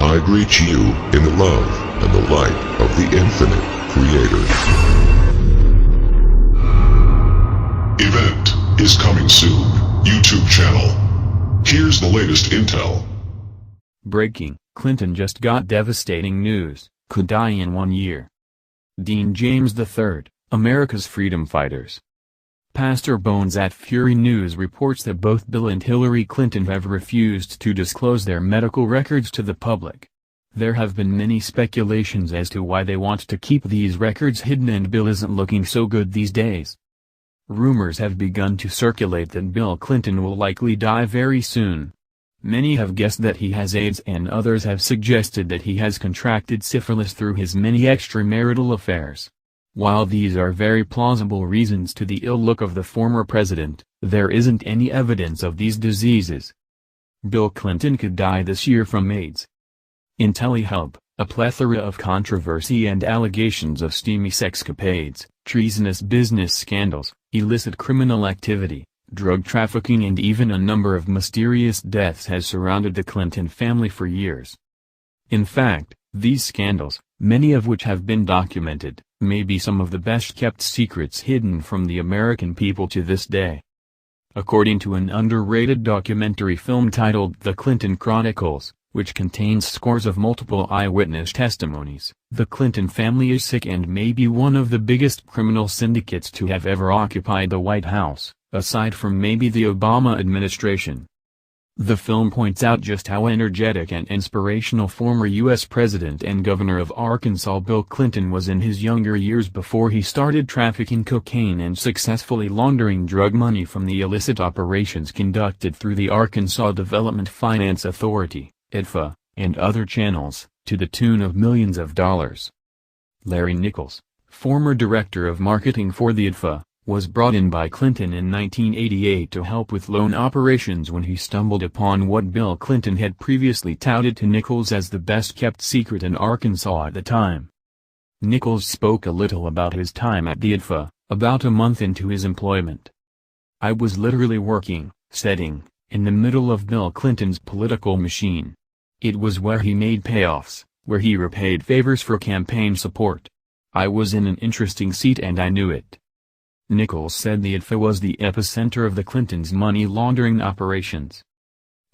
I greet you in the love and the light of the infinite Creator. Event is coming soon. YouTube channel. Here's the latest intel. Breaking: Clinton just got devastating news, could die in 1 year. Dean James III, America's freedom fighters. Pastor Bones at Fury News reports that both Bill and Hillary Clinton have refused to disclose their medical records to the public. There have been many speculations as to why they want to keep these records hidden, and Bill isn't looking so good these days. Rumors have begun to circulate that Bill Clinton will likely die very soon. Many have guessed that he has AIDS, and others have suggested that he has contracted syphilis through his many extramarital affairs. While these are very plausible reasons to the ill look of the former president, there isn't any evidence of these diseases. Bill Clinton could die this year from AIDS. IntelliHub: a plethora of controversy and allegations of steamy sexcapades, treasonous business scandals, illicit criminal activity, drug trafficking, and even a number of mysterious deaths has surrounded the Clinton family for years. In fact, these scandals, many of which have been documented, may be some of the best-kept secrets hidden from the American people to this day. According to an underrated documentary film titled The Clinton Chronicles, which contains scores of multiple eyewitness testimonies, the Clinton family is sick and may be one of the biggest criminal syndicates to have ever occupied the White House, aside from maybe the Obama administration. The film points out just how energetic and inspirational former U.S. President and Governor of Arkansas Bill Clinton was in his younger years before he started trafficking cocaine and successfully laundering drug money from the illicit operations conducted through the Arkansas Development Finance Authority, ADFA, and other channels, to the tune of millions of dollars. Larry Nichols, former director of marketing for the ADFA, was brought in by Clinton in 1988 to help with loan operations when he stumbled upon what Bill Clinton had previously touted to Nichols as the best-kept secret in Arkansas at the time. Nichols spoke a little about his time at the ADFA, about a month into his employment. "I was literally working, setting, in the middle of Bill Clinton's political machine. It was where he made payoffs, where he repaid favors for campaign support. I was in an interesting seat and I knew it." Nichols said the ADFA was the epicenter of the Clintons' money laundering operations.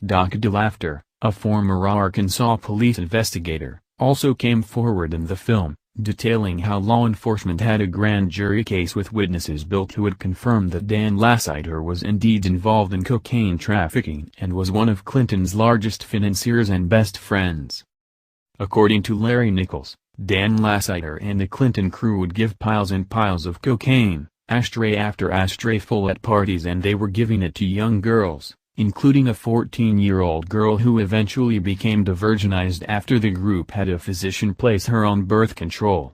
Doc DeLaughter, a former Arkansas police investigator, also came forward in the film, detailing how law enforcement had a grand jury case with witnesses built who would confirm that Dan Lasater was indeed involved in cocaine trafficking and was one of Clinton's largest financiers and best friends. According to Larry Nichols, Dan Lasater and the Clinton crew would give piles and piles of cocaine, ashtray after ashtray full, at parties, and they were giving it to young girls, including a 14-year-old girl who eventually became de-virginized after the group had a physician place her on birth control.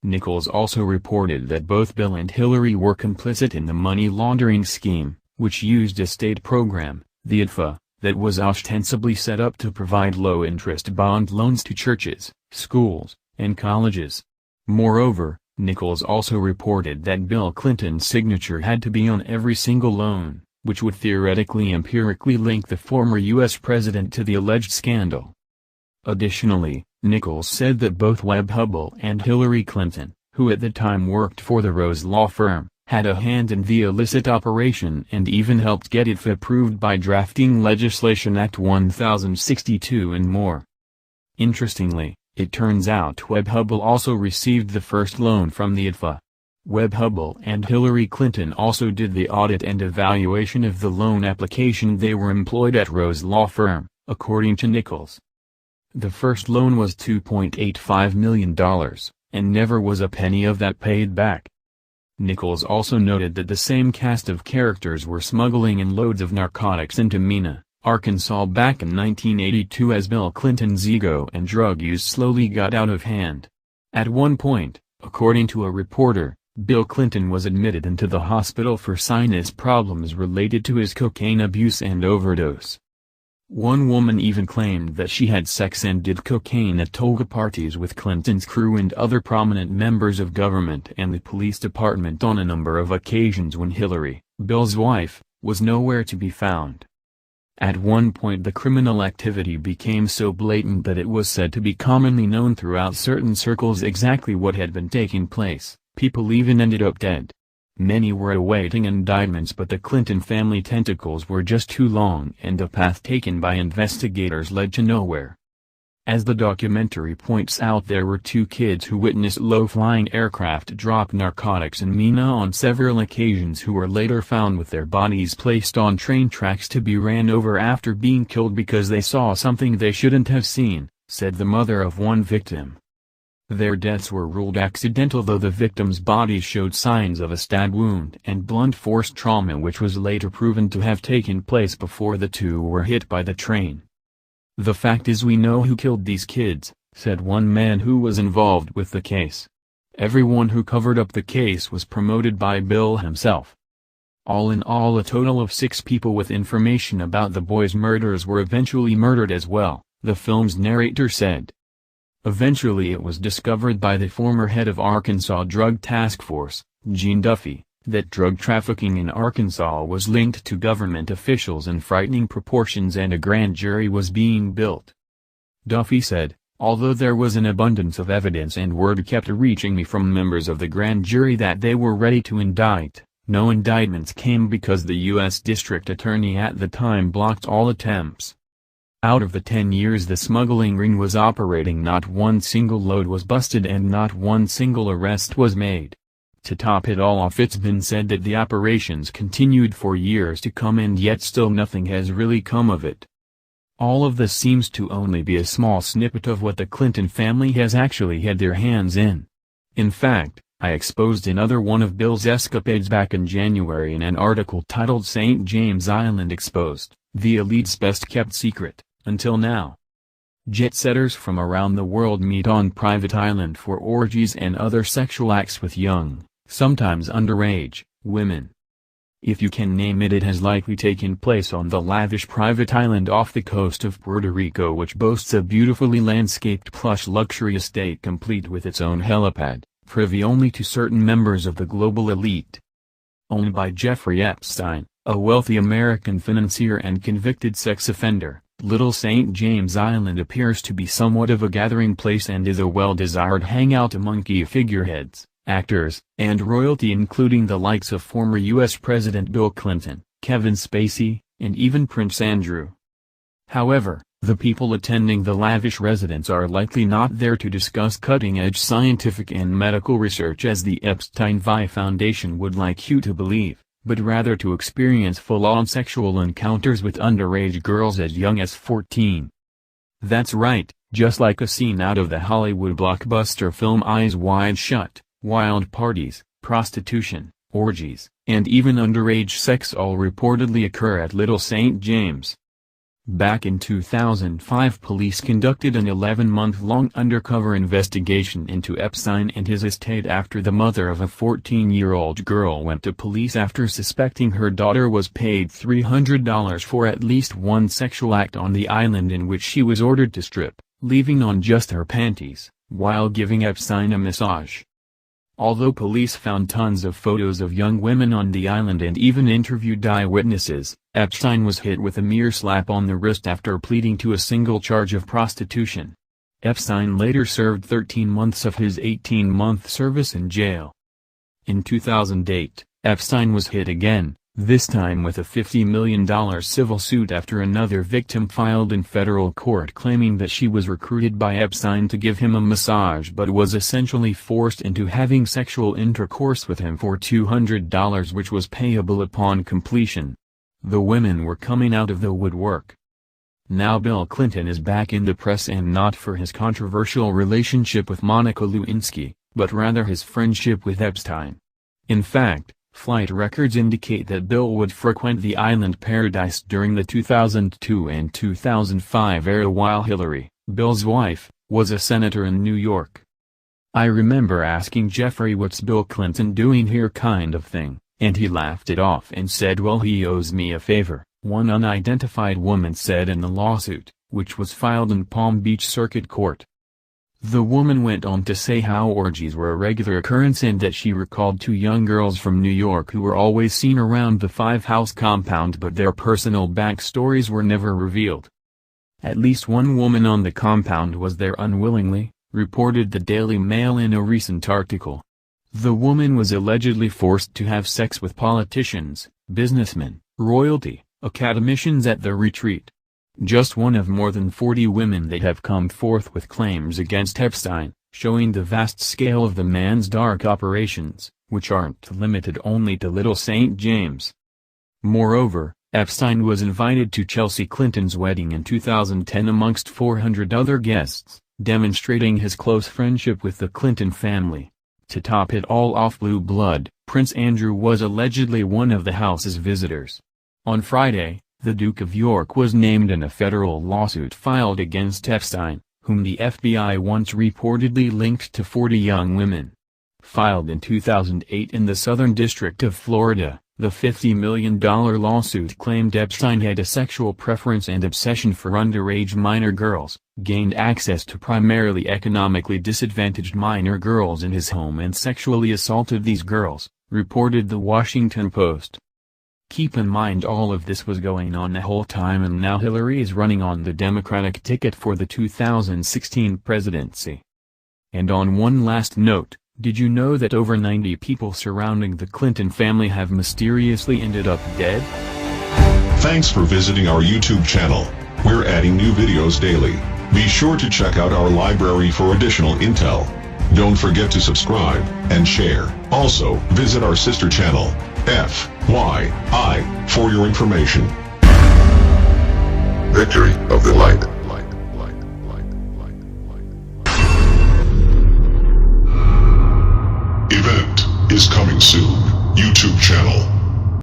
Nichols also reported that both Bill and Hillary were complicit in the money laundering scheme, which used a state program, the ADFA, that was ostensibly set up to provide low-interest bond loans to churches, schools, and colleges. Moreover, Nichols also reported that Bill Clinton's signature had to be on every single loan, which would theoretically empirically link the former U.S. president to the alleged scandal. Additionally, Nichols said that both Webb Hubbell and Hillary Clinton, who at the time worked for the Rose law firm, had a hand in the illicit operation and even helped get it approved by drafting Legislation Act 1062 and more. Interestingly, it turns out Webb Hubbell also received the first loan from the ADFA. Webb Hubbell and Hillary Clinton also did the audit and evaluation of the loan application. They were employed at Rose law firm, according to Nichols. The first loan was $2.85 million, and never was a penny of that paid back. Nichols also noted that the same cast of characters were smuggling in loads of narcotics into Mena, Arkansas back in 1982 as Bill Clinton's ego and drug use slowly got out of hand. At one point, according to a reporter, Bill Clinton was admitted into the hospital for sinus problems related to his cocaine abuse and overdose. One woman even claimed that she had sex and did cocaine at toga parties with Clinton's crew and other prominent members of government and the police department on a number of occasions when Hillary, Bill's wife, was nowhere to be found. At one point the criminal activity became so blatant that it was said to be commonly known throughout certain circles exactly what had been taking place. People even ended up dead. Many were awaiting indictments, but the Clinton family tentacles were just too long and the path taken by investigators led to nowhere. As the documentary points out, there were 2 kids who witnessed low-flying aircraft drop narcotics in Mena on several occasions who were later found with their bodies placed on train tracks to be ran over after being killed because they saw something they shouldn't have seen, said the mother of one victim. Their deaths were ruled accidental, though the victims' bodies showed signs of a stab wound and blunt force trauma, which was later proven to have taken place before the 2 were hit by the train. "The fact is, we know who killed these kids," said one man who was involved with the case. "Everyone who covered up the case was promoted by Bill himself." All in all, a total of 6 people with information about the boys' murders were eventually murdered as well, the film's narrator said. Eventually it was discovered by the former head of Arkansas Drug Task Force, Gene Duffy, that drug trafficking in Arkansas was linked to government officials in frightening proportions and a grand jury was being built. Duffy said, "Although there was an abundance of evidence and word kept reaching me from members of the grand jury that they were ready to indict, no indictments came because the U.S. District Attorney at the time blocked all attempts. Out of the 10 years the smuggling ring was operating, not one single load was busted and not one single arrest was made. To top it all off, it's been said that the operations continued for years to come and yet still nothing has really come of it." All of this seems to only be a small snippet of what the Clinton family has actually had their hands in. In fact, I exposed another one of Bill's escapades back in January in an article titled "St. James Island Exposed, the Elite's Best Kept Secret, Until Now." Jet-setters from around the world meet on private island for orgies and other sexual acts with young, sometimes underage, women. If you can name it, it has likely taken place on the lavish private island off the coast of Puerto Rico, which boasts a beautifully landscaped plush luxury estate complete with its own helipad, privy only to certain members of the global elite. Owned by Jeffrey Epstein, a wealthy American financier and convicted sex offender, Little St. James Island appears to be somewhat of a gathering place and is a well-desired hangout among key figureheads, actors, and royalty, including the likes of former U.S. President Bill Clinton, Kevin Spacey, and even Prince Andrew. However, the people attending the lavish residence are likely not there to discuss cutting-edge scientific and medical research as the Epstein-Vi Foundation would like you to believe, but rather to experience full-on sexual encounters with underage girls as young as 14. That's right, just like a scene out of the Hollywood blockbuster film Eyes Wide Shut. Wild parties, prostitution, orgies, and even underage sex all reportedly occur at Little St. James. Back in 2005, police conducted an 11-month-long undercover investigation into Epstein and his estate after the mother of a 14-year-old girl went to police after suspecting her daughter was paid $300 for at least one sexual act on the island in which she was ordered to strip, leaving on just her panties, while giving Epstein a massage. Although police found tons of photos of young women on the island and even interviewed eyewitnesses, Epstein was hit with a mere slap on the wrist after pleading to a single charge of prostitution. Epstein later served 13 months of his 18-month service in jail. In 2008, Epstein was hit again, this time with a $50 million civil suit after another victim filed in federal court claiming that she was recruited by Epstein to give him a massage but was essentially forced into having sexual intercourse with him for $200, which was payable upon completion. The women were coming out of the woodwork. Now Bill Clinton is back in the press, and not for his controversial relationship with Monica Lewinsky, but rather his friendship with Epstein. In fact, flight records indicate that Bill would frequent the island paradise during the 2002 and 2005 era while Hillary, Bill's wife, was a senator in New York. "I remember asking Jeffrey, what's Bill Clinton doing here kind of thing, and he laughed it off and said, well, he owes me a favor," one unidentified woman said in the lawsuit, which was filed in Palm Beach Circuit Court. The woman went on to say how orgies were a regular occurrence and that she recalled 2 young girls from New York who were always seen around the five-house compound, but their personal backstories were never revealed. At least one woman on the compound was there unwillingly, reported the Daily Mail in a recent article. The woman was allegedly forced to have sex with politicians, businessmen, royalty, academicians at the retreat. Just one of more than 40 women that have come forth with claims against Epstein, showing the vast scale of the man's dark operations, which aren't limited only to Little St. James. Moreover, Epstein was invited to Chelsea Clinton's wedding in 2010 amongst 400 other guests, demonstrating his close friendship with the Clinton family. To top it all off, Blue Blood, Prince Andrew was allegedly one of the house's visitors. On Friday, the Duke of York was named in a federal lawsuit filed against Epstein, whom the FBI once reportedly linked to 40 young women. Filed in 2008 in the Southern District of Florida, the $50 million lawsuit claimed Epstein had a sexual preference and obsession for underage minor girls, gained access to primarily economically disadvantaged minor girls in his home and sexually assaulted these girls, reported The Washington Post. Keep in mind all of this was going on the whole time, and now Hillary is running on the Democratic ticket for the 2016 presidency. And on one last note, did you know that over 90 people surrounding the Clinton family have mysteriously ended up dead? Thanks for visiting our YouTube channel. We're adding new videos daily. Be sure to check out our library for additional intel. Don't forget to subscribe and share. Also, visit our sister channel, FYI, for your information. Victory of the Light.